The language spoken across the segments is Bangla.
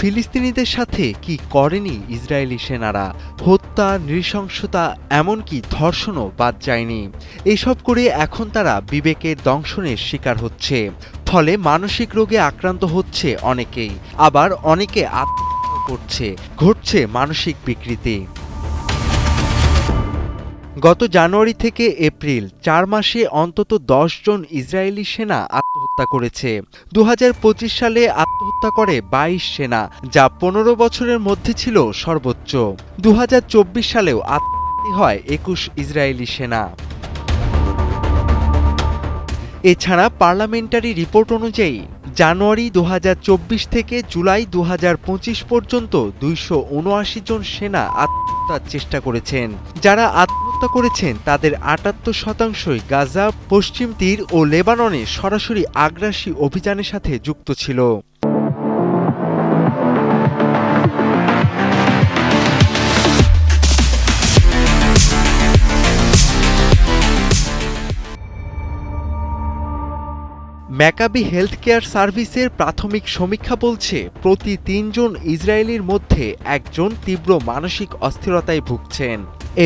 ফিলিস্তিনিদের সাথে কি করেনি ইসরায়েলি সেনারা? হত্যা, নৃশংসতা, এমনকি ধর্ষণও বাদ যায়নি। এসব করে এখন তারা বিবেকের দংশনের শিকার হচ্ছে। ফলে মানসিক রোগে আক্রান্ত হচ্ছে অনেকেই, আবার অনেকে আত্মহত্যা করছে। ঘটছে মানসিক বিকৃতি। গত জানুয়ারি থেকে এপ্রিল ৪ মাসে অন্তত ১০ জন ইসরায়েলি সেনা আত্মহত্যা করেছে। ২০২৫ সালে আত্মহত্যা করে ২২ সেনা, যা ১৫ বছরের মধ্যে ছিল সর্বোচ্চ। ২০২৪ সালেও আত্মহত্যা হয় ২১ ইসরায়েলি সেনা। এছাড়া পার্লামেন্টারি রিপোর্ট অনুযায়ী জানুয়ারি ২০২৪ থেকে জুলাই ২০২৫ পর্যন্ত ২৭৯ জন সেনা আত্মহত্যার চেষ্টা করেছেন। যারা আত্মহত্যা করেছেন তাদের ৭৮% গাজা, পশ্চিম তীর ও লেবাননে সরাসরি আগ্রাসী অভিযানের সাথে যুক্ত ছিল। ম্যাকাবি হেলথ কেয়ার সার্ভিসের প্রাথমিক সমীক্ষা বলছে, প্রতি ৩ জন ইসরায়েলির মধ্যে একজন তীব্র মানসিক অস্থিরতায় ভুগছেন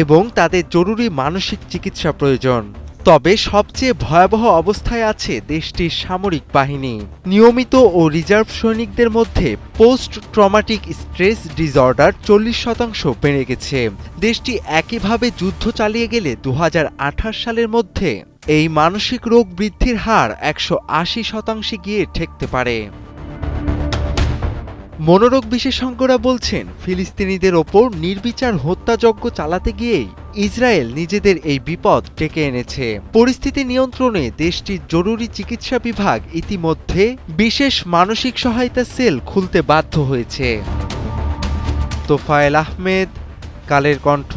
এবং তাদের জরুরি মানসিক চিকিৎসা প্রয়োজন। তবে সবচেয়ে ভয়াবহ অবস্থায় আছে দেশটির সামরিক বাহিনী। নিয়মিত ও রিজার্ভ সৈনিকদের মধ্যে পোস্ট ট্রমাটিক স্ট্রেস ডিসঅর্ডার ৪০% বেড়ে গেছে। দেশটি একইভাবে যুদ্ধ চালিয়ে গেলে ২০২৮ সালের মধ্যে এই মানসিক রোগ বৃদ্ধির হার ১৮০% গিয়ে ঠেকতে পারে। মনোরোগ বিশেষজ্ঞরা বলছেন, ফিলিস্তিনিদের ওপর নির্বিচার হত্যাযজ্ঞ চালাতে গিয়েই ইসরায়েল নিজেদের এই বিপদ ডেকে এনেছে। পরিস্থিতি নিয়ন্ত্রণে দেশটির জরুরি চিকিৎসা বিভাগ ইতিমধ্যে বিশেষ মানসিক সহায়তা সেল খুলতে বাধ্য হয়েছে। তোফায়েল আহমেদ, কালের কণ্ঠ।